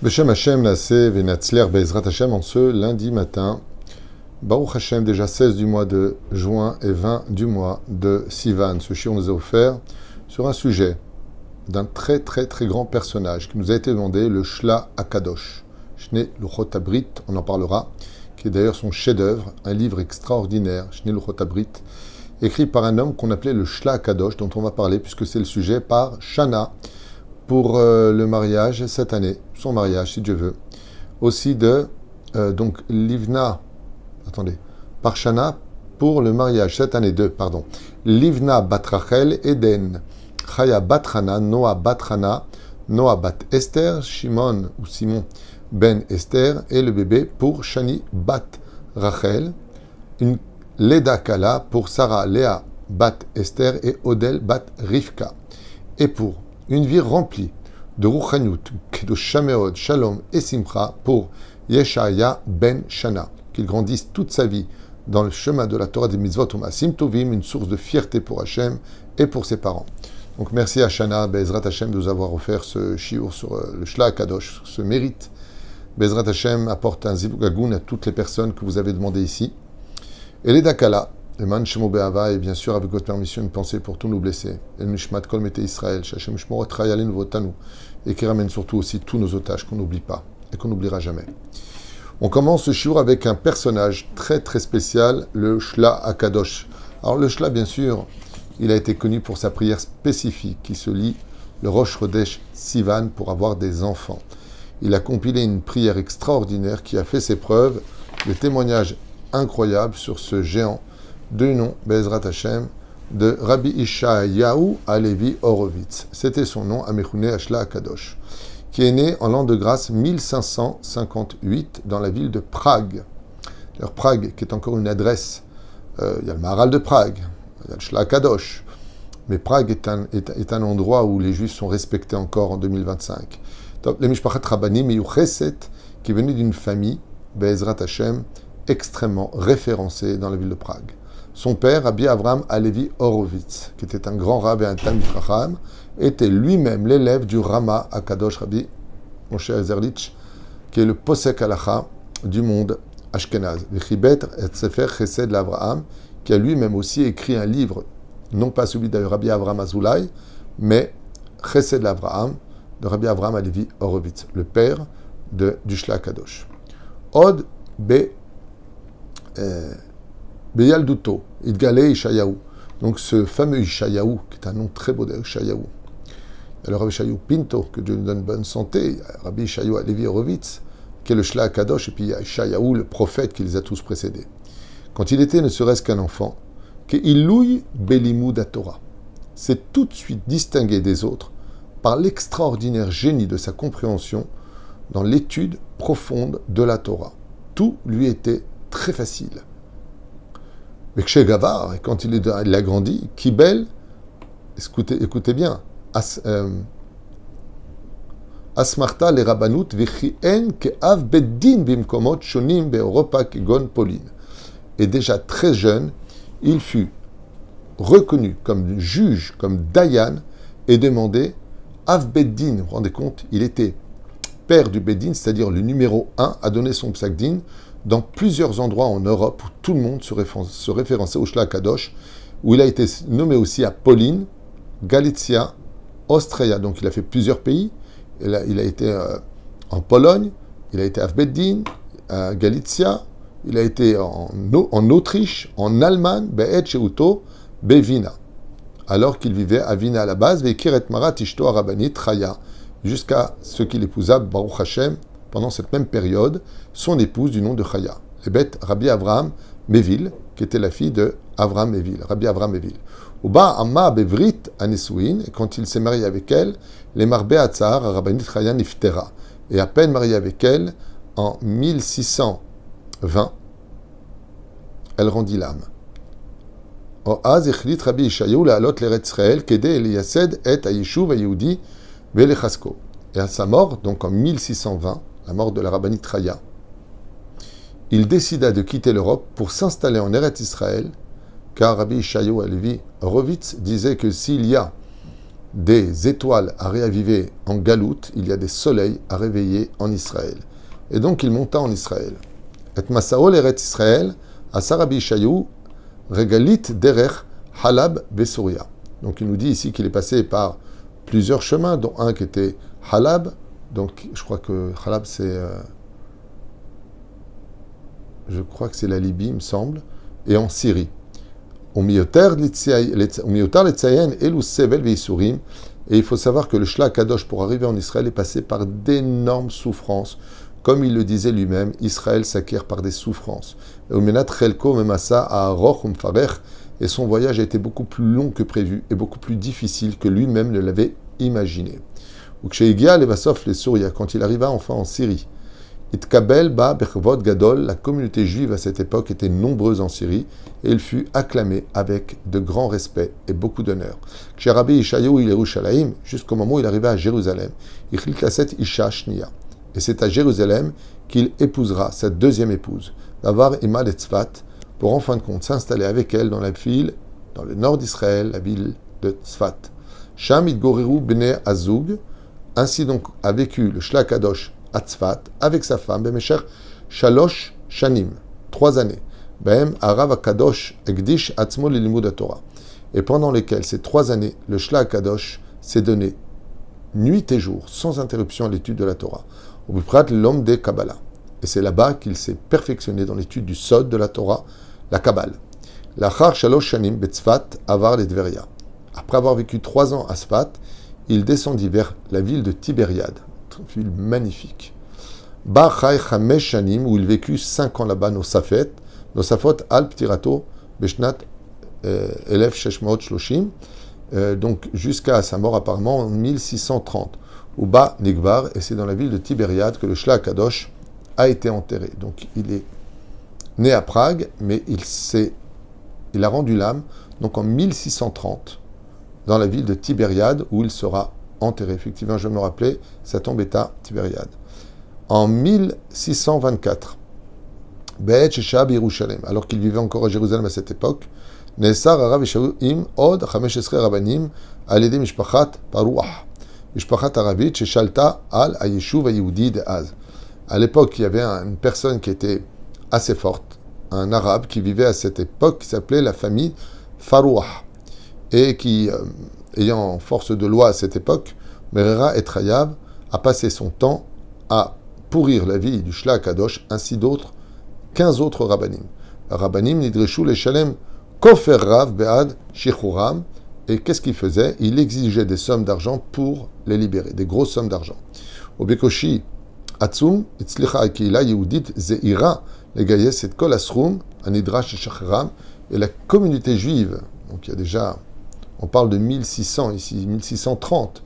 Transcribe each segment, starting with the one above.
Beshem Hashem Naaseh Venatzler Be'ezrat Hashem en ce lundi matin. Baruch Hashem, déjà 16 du mois de juin et 20 du mois de Sivan. Ce shiur nous a offert sur un sujet d'un très grand personnage qui nous a été demandé, le Shla Akadosh. Shnei Luchot Habrit, on en parlera, qui est d'ailleurs son chef-d'œuvre, un livre extraordinaire, Shnei Luchot Habrit, écrit par un homme qu'on appelait le Shla Akadosh, dont on va parler puisque c'est le sujet par Shana, pour le mariage cette année, son mariage si Dieu veut. Aussi de, donc, Livna, attendez, par Shana pour le mariage cette année de, pardon, Livna bat Rachel Eden, Chaya bat Hana, Noah bat Hana, Noah bat Esther, Shimon ou Simon ben Esther, et le bébé pour Shani bat Rachel, une Leda Kala pour Sarah Léa bat Esther et Odel bat Rivka. Et pour une vie remplie de Ruchanut, Kedosh Meod, Shalom et Simcha pour Yeshaya ben Shana, qu'il grandisse toute sa vie dans le chemin de la Torah des Mitzvot Umasim Tovim, une source de fierté pour Hachem et pour ses parents. Donc merci à Shana, Be'ezrat Hashem, de nous avoir offert ce shiur sur le Shla Kadosh, ce mérite. Be'ezrat Hashem apporte un zivug agoun à toutes les personnes que vous avez demandées ici. Et les Dakala, le Man Shemo Be'ava, et bien sûr, avec votre permission, une pensée pour tous nos blessés. El Mishmat Kol Mete Israël, Shachem Shmorot Rayalin Votanu, et qui ramène surtout aussi tous nos otages qu'on n'oublie pas et qu'on n'oubliera jamais. On commence ce shiur avec un personnage très spécial, le Shla Akadosh. Alors le Shla, bien sûr, il a été connu pour sa prière spécifique qui se lit le Rosh Chodesh Sivan pour avoir des enfants. Il a compilé une prière extraordinaire qui a fait ses preuves, des témoignages incroyables sur ce géant de nom, Be'ezrat Hashem, de Rabbi Ishayahu Alevi Horowitz. C'était son nom, Amechouné Ashla Akadosh, qui est né en l'an de grâce 1558 dans la ville de Prague. Alors Prague, qui est encore une adresse, il y a le Maharal de Prague, il y a le Shla Akadosh, mais Prague est un endroit où les Juifs sont respectés encore en 2025. Donc, le Mishpachat Rabbanim Meyucheset, qui est venu d'une famille, Be'ezrat Hashem, extrêmement référencée dans la ville de Prague. Son père, Rabbi Avraham Alevi Horowitz, qui était un grand rabbin et un Talmid Chacham, était lui-même l'élève du Rama Akadosh Rabbi Moshe Zerlich, qui est le Posek Halacha du monde Ashkenaz. Vechibet et Sefer Chesed l'Avraham, qui a lui-même aussi écrit un livre, non pas celui de Rabbi Avraham Azoulay, mais Chesed l'Avraham, de Rabbi Avraham Alevi Horowitz, le père du Shla Kadosh. Od Be Beyalduto, Idgale Ishayahu. Donc ce fameux Ishayahu, qui est un nom très beau d'Ishayahu. Alors Rabbi Ishayahu Pinto, que Dieu nous donne bonne santé, Rabbi Ishayahu Alevi Horowitz, qui est le Shla Kadosh, et puis il y a Ishayahu, le prophète qui les a tous précédés. Quand il était ne serait-ce qu'un enfant, que Ilouy Belimud Torah, s'est tout de suite distingué des autres par l'extraordinaire génie de sa compréhension dans l'étude profonde de la Torah. Tout lui était très facile. Mais chez Gavar, et quand il a grandi, Kibel, écoutez bien, Asmarta le Rabbanut v'chien ke'av beddin bimkomot shonim be'Europa kegon Pauline. Et déjà très jeune, il fut reconnu comme juge, comme dayan, et demandé Av Beddin. Vous vous rendez compte, il était père du Beddin, c'est-à-dire le numéro 1, a donné son psakdin dans plusieurs endroits en Europe où tout le monde se référençait au Shla Kadosh, où il a été nommé aussi à Pauline, Galicia, Austria. Donc il a fait plusieurs pays. Il a été en Pologne, il a été à Beddin, à Galicia, il a été en Autriche, en Allemagne, Be'et Sheuto, Bevina. Alors qu'il vivait à Vina à la base, Vekiret Marat Ishto Arabanit Chaya, jusqu'à ce qu'il épousa Baruch Hashem, pendant cette même période, son épouse du nom de Chaya, les bêtes Rabbi Avraham Meville, qui était la fille de Avraham Meville, Rabbi Avraham Meville. Uba Amma Bevrit Anesuin, et quand il s'est marié avec elle, les Marbe Atzar, Rabbanit Chaya Niftera, et à peine marié avec elle, en 1620, elle rendit l'âme. Oaz echlit Rabbi Ishayahu la'alot l'Eretz Israël kedei liyased et hayishuv hayehudi ve'lechasko. Et à sa mort, donc en 1620, la mort de la Rabbanit Chaya, il décida de quitter l'Europe pour s'installer en Eretz Israël, car Rabbi Ishayahu Alevi Horowitz disait que s'il y a des étoiles à réaviver en Galoute, il y a des soleils à réveiller en Israël. Et donc il monta en Israël. Et Masao l'Eretz Israël, à Sarabi Shayou, Regalit Derech Halab Besouria. Donc il nous dit ici qu'il est passé par plusieurs chemins, dont un qui était Halab. Donc je crois que Halab c'est... je crois que c'est la Libye, il me semble, et en Syrie. Et il faut savoir que le Shlach Kadosh, pour arriver en Israël, est passé par d'énormes souffrances. Comme il le disait lui-même, Israël s'acquiert par des souffrances. Et son voyage a été beaucoup plus long que prévu et beaucoup plus difficile que lui-même ne l'avait imaginé. Quand il arriva enfin en Syrie, Itkabel ba bechvod gadol, la communauté juive à cette époque était nombreuse en Syrie et il fut acclamé avec de grands respects et beaucoup d'honneur. Chez Rabbi Ishayahu il Yerushalayim, jusqu'au moment où il arriva à Jérusalem, Ichil Kaset Isha Shnia. Et c'est à Jérusalem qu'il épousera sa deuxième épouse, Davar Imad et Tzfat, pour en fin de compte s'installer avec elle dans la ville, dans le nord d'Israël, la ville de Tzfat. Sham Idgoreru Bnei Azug, ainsi donc a vécu le Shlach Kadosh à Tzfat, avec sa femme, Bemesher Shalosh Shanim, 3 années. Behem Arav Akadosh Egdish Atzmo Lilimud Torah. Et pendant lesquelles, ces 3 années, le Shlach Kadosh s'est donné nuit et jour, sans interruption, à l'étude de la Torah. Au Biprat l'homme des Kabbalah. Et c'est là-bas qu'il s'est perfectionné dans l'étude du Sod de la Torah, la Kabbale. Lachar Shalosh Shanim Betzfat Avar les Tveria. Après avoir vécu 3 ans à Tzfat, il descendit vers la ville de Tibériade. Une ville magnifique. Ba Chai Chamesh Shanim, où il vécut 5 ans là-bas, Nosafot Al Ptirato, Beshnat Elef Sheshmaot Shloshim, donc jusqu'à sa mort apparemment en 1630. Ou Ba Nigbar, et c'est dans la ville de Tibériade que le Shlach Kadosh a été enterré. Donc il est né à Prague, mais il a rendu l'âme donc en 1630 dans la ville de Tibériade où il sera enterré. Effectivement, je me rappelais, sa tombe est à Tibériade. En 1624, Be'et Sheshab Yerushalem, alors qu'il vivait encore à Jérusalem à cette époque, Nesar Arav Yeshaim Od 15 Rabanim Alede Mishpachat Paruah, Mishpachat Aravit Sheshalta Al Ayeshuv Ayehudi de Az. À l'époque, il y avait une personne qui était assez forte, un arabe qui vivait à cette époque, qui s'appelait la famille Farouah, et qui, ayant force de loi à cette époque, Merera et Trayav a passé son temps à pourrir la vie du Shlach Kadosh, ainsi d'autres, 15 autres rabbanim. Rabbanim nidreshu les shalem kofer rav be'ad shichuram. Et qu'est-ce qu'il faisait? Il exigeait des sommes d'argent pour les libérer, des grosses sommes d'argent. Au Bekoshi Atzum, Itzlicha Akila Yehudit Zeira, les Gayes et Kol Asrum, Anidrash et Shachram, et la communauté juive, donc il y a déjà, on parle de 1600 ici, 1630,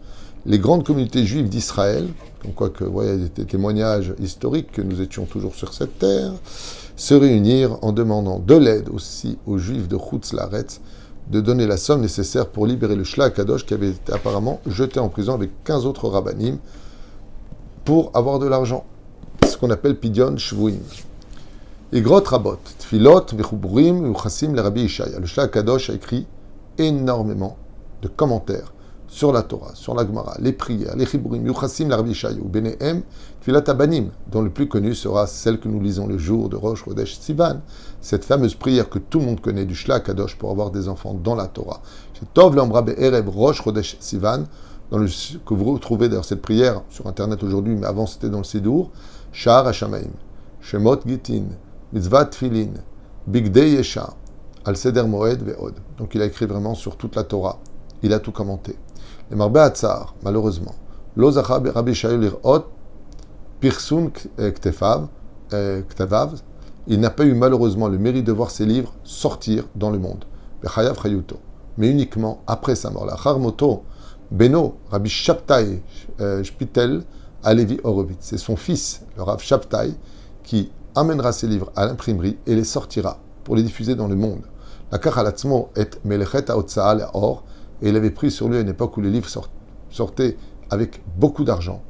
les grandes communautés juives d'Israël, comme quoi que, il y a des témoignages historiques que nous étions toujours sur cette terre, se réunirent en demandant de l'aide aussi aux juifs de Chutz Laaretz de donner la somme nécessaire pour libérer le Shlach Kadosh qui avait été apparemment jeté en prison avec 15 autres rabbanim pour avoir de l'argent. Ce qu'on appelle Pidyon Shvuim. Igrot Rabot, Tfilot, Vechuburim, Uchassim, le Rabbi Ishaya. Le Shlach Kadosh a écrit énormément de commentaires sur la Torah, sur la Gemara, les prières, les Chiburim, Yuchassim, le Rabbi Ishaya, ou Benehem, Tfilat Abanim, dont le plus connu sera celle que nous lisons le jour de Rosh Chodesh Sivan, cette fameuse prière que tout le monde connaît du Shlach Kadosh pour avoir des enfants dans la Torah. C'est Tov l'Amra Be'erev Rosh Chodesh Sivan, que vous retrouvez d'ailleurs cette prière sur Internet aujourd'hui, mais avant c'était dans le Sidour, Sha'ar HaShamayim, Shemot Gitin, Mitzvat Tfilin, Bigdei Yesha, Al Seder Moed Ve'od. Donc il a écrit vraiment sur toute la Torah. Il a tout commenté. Les Marbeh Hatzar, malheureusement, Lo Zacha Rabbi Ishaya Lirot, Pirsun Ktavav, il n'a pas eu malheureusement le mérite de voir ses livres sortir dans le monde. Bechayav Chayuto. Mais uniquement après sa mort. La Charmoto, Beno, Rabbi Shabtai Shpitel, Alevi Horowitz. C'est son fils, le Rav Shabtai, qui amènera ses livres à l'imprimerie et les sortira pour les diffuser dans le monde. La Kachalatzmo est Melechet Haotza'a Le'or, et il avait pris sur lui à une époque où les livres sortaient avec beaucoup d'argent,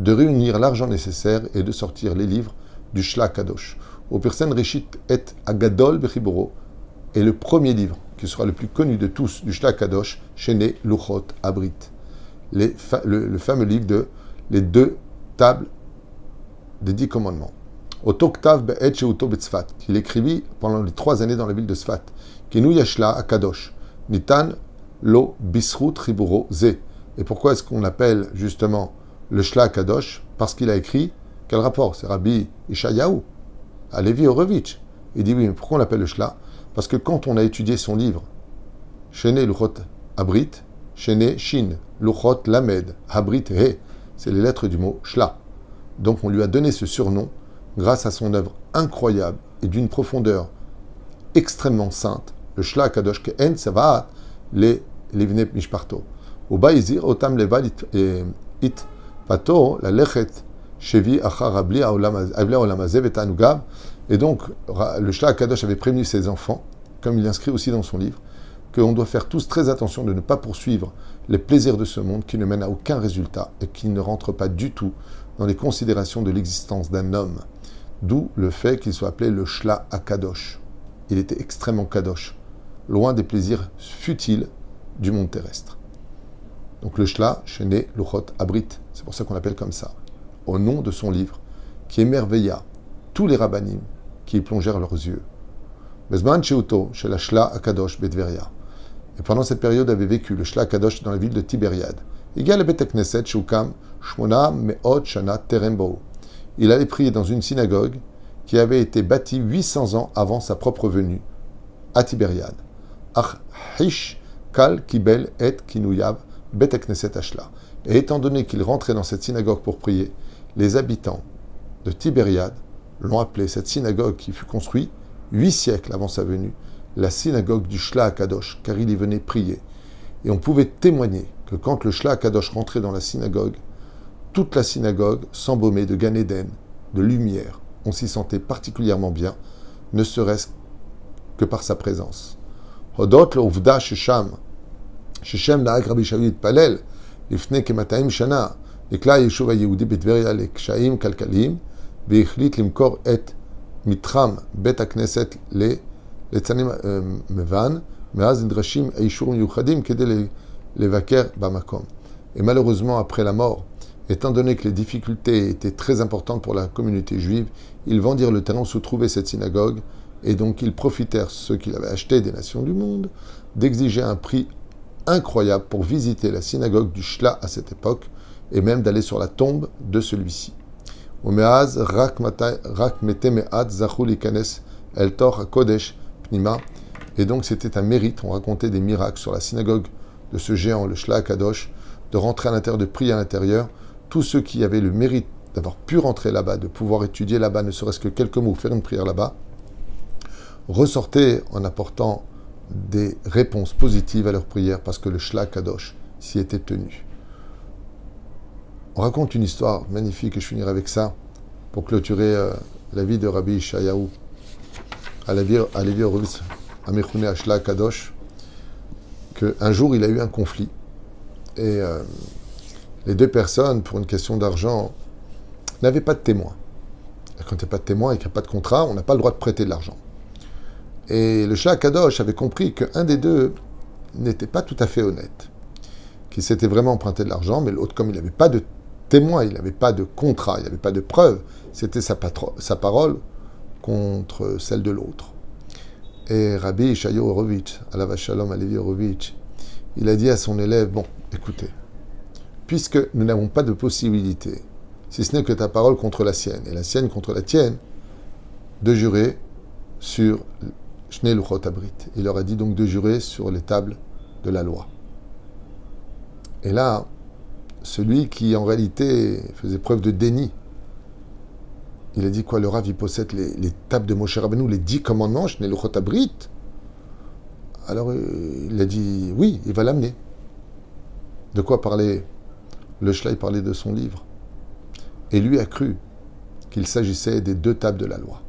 de réunir l'argent nécessaire et de sortir les livres du Shlach Kadosh. Au Pirsen Rishit et Agadol Bechiboro est le premier livre qui sera le plus connu de tous du Shlach Kadosh, Shene Luchot Abrit. le fameux livre de les deux tables des 10 commandements. Au Toktav Be'et Sheuto Betzfat, qu'il écrivit pendant les 3 années dans la ville de Sfat. Kinu Yashla Akadosh, Nitan Lo Bisrut Riburo Ze. Et pourquoi est-ce qu'on appelle justement le Shla Akadosh? Parce qu'il a écrit, quel rapport? C'est Rabbi Ishayahu, à Levi Horowitz. Il dit oui, mais pourquoi on l'appelle le Shla? Parce que quand on a étudié son livre, Shene Luchot Abrit, Shene Shin, Luchot Lamed, Abrit He, c'est les lettres du mot Shla. Donc on lui a donné ce surnom grâce à son œuvre incroyable et d'une profondeur extrêmement sainte, le Shla Akadosh Ke'en Savaat le Livne Mishparto. Au Baïzir, Otam Leval It Pato, la Lechet Shevi Achar Abli Olamazé Vetanugab. Et donc, le Shla Akadosh avait prévenu ses enfants, comme il inscrit aussi dans son livre, qu'on doit faire tous très attention de ne pas poursuivre les plaisirs de ce monde qui ne mènent à aucun résultat et qui ne rentrent pas du tout dans les considérations de l'existence d'un homme. D'où le fait qu'il soit appelé le Shla Akadosh. Il était extrêmement kadosh, loin des plaisirs futiles du monde terrestre. Donc le Shla, Shene Luchot Abrit, c'est pour ça qu'on l'appelle comme ça, au nom de son livre, qui émerveilla tous les rabbanim qui y plongèrent leurs yeux. Bezman Sheuto, chez la Shla Akadosh Betveria. Et pendant cette période avait vécu le Shla Akadosh dans la ville de Tibériade. Égal à Bet Knesset, Shukam, Shmona, Meot, Shana, Terembo. Il allait prier dans une synagogue qui avait été bâtie 800 ans avant sa propre venue, à Tibériade. Ach Hish, Kal, Kibel, Et, Kinuyav, Bet Knesset Ashla. Et étant donné qu'il rentrait dans cette synagogue pour prier, les habitants de Tibériade l'ont appelé, cette synagogue qui fut construite 8 siècles avant sa venue, la synagogue du Shla Akadosh, car il y venait prier. Et on pouvait témoigner que quand le Shla Akadosh rentrait dans la synagogue, toute la synagogue s'embaumait de Gan Eden, de lumière. On s'y sentait particulièrement bien, ne serait-ce que par sa présence. Hodot l'ovda shesham, sheshem na'ag Rabbi Shaul Palel, lifne kemataim shana, nikla yeshuv hayehudi betveria leksha'im kalkalim, והחליט למכור את מתחם בית הכנסת לצנים מבן, מאז נדרשים אישורים מיוחדים כדי לבקר במקום. Et malheureusement, après la mort, étant donné que les difficultés étaient très importantes pour la communauté juive, ils vendirent le terrain où se trouvait cette synagogue, et donc ils profitèrent, ceux qui l'avaient acheté des nations du monde, d'exiger un prix incroyable pour visiter la synagogue du Shla à cette époque, et même d'aller sur la tombe de celui-ci. ומאז רק מתי מעט זכו להיכנס אל תוך הקודש פנימה. Et donc c'était un mérite, on racontait des miracles sur la synagogue de ce géant, le Shla Akadosh, de rentrer à l'intérieur, de prier à l'intérieur. Tous ceux qui avaient le mérite d'avoir pu rentrer là-bas, de pouvoir étudier là-bas, ne serait-ce que quelques mots, faire une prière là-bas, ressortaient en apportant des réponses positives à leurs prières parce que le Shla Akadosh s'y était tenu. On raconte une histoire magnifique, et je finirai avec ça, pour clôturer la vie de Rabbi Ishayahu, à Levi Horowitz, à Mechoune Shla Akadosh, qu'un jour il a eu un conflit, et les deux personnes, pour une question d'argent, n'avaient pas de témoin. Et quand il n'y a pas de témoin et qu'il n'y a pas de contrat, on n'a pas le droit de prêter de l'argent. Et le Shla Akadosh avait compris qu'un des deux n'était pas tout à fait honnête, qu'il s'était vraiment emprunté de l'argent, mais l'autre, comme il n'avait pas de témoin, il n'avait pas de contrat, il n'avait pas de preuve, c'était sa parole contre celle de l'autre. Et Rabbi Ishayahu Horowitz, alav shalom à Levi Horowitz, il a dit à son élève, bon, écoutez, puisque nous n'avons pas de possibilité, si ce n'est que ta parole contre la sienne, et la sienne contre la tienne, de jurer sur Shnei Luchot Abrit. Il leur a dit donc de jurer sur les tables de la loi. Et là, celui qui en réalité faisait preuve de déni, il a dit quoi? Le Rav, il possède les tables de Moshe Rabbeinu, les 10 commandements, Shnei Luchot Abrit. Alors il a dit oui, il va l'amener. De quoi parlait le Shla? Il parlait de son livre. Et lui a cru qu'il s'agissait des 2 tables de la loi.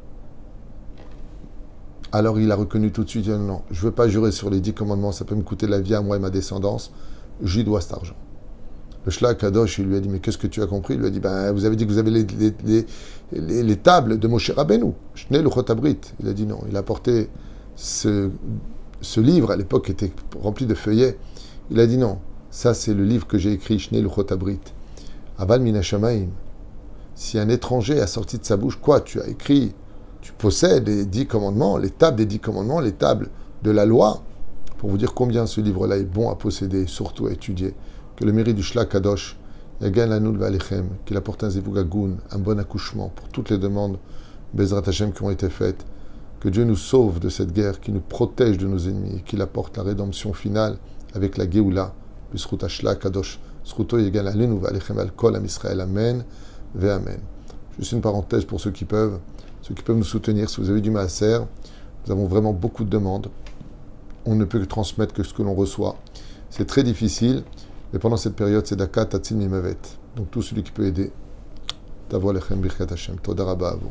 Alors il a reconnu tout de suite, non, je ne veux pas jurer sur les 10 commandements, ça peut me coûter la vie à moi et ma descendance, j'y dois cet argent. Le Shla Kadosh, il lui a dit, mais qu'est-ce que tu as compris? Il lui a dit, ben, vous avez dit que vous avez les tables de Moshe Rabbeinu, Shnei Luchot Abrit. Il a dit non, il a apporté ce livre, à l'époque était rempli de feuillets. Il a dit non, Ça, c'est le livre que j'ai écrit, Shnei Luchot Abrit. Aval Min Hashamaim. Si un étranger a sorti de sa bouche, quoi? Tu as écrit, tu possèdes les 10 commandements, les tables des 10 commandements, les tables de la loi, pour vous dire combien ce livre-là est bon à posséder, surtout à étudier. Que le mérite du Shlach Kadosh, Yagan Lanul Valechem, qu'il apporte un Zivugagoun, un bon accouchement pour toutes les demandes Bezrat Hashem qui ont été faites. Que Dieu nous sauve de cette guerre, qui nous protège de nos ennemis, qu'il apporte la rédemption finale avec la Géoula, Bisrut Shlach Kadosh, Sruto Yagan Lanul Valechem al Kol Am Israël, Amen, Ve Amen. Juste une parenthèse pour ceux qui peuvent nous soutenir. Si vous avez du maaser, nous avons vraiment beaucoup de demandes. On ne peut que transmettre que ce que l'on reçoit. C'est très difficile, mais pendant cette période, c'est Daka Tatzin Mimavet. Donc tout celui qui peut aider, Tavo Lechem Birkat Hashem. Toda Rabba à vous.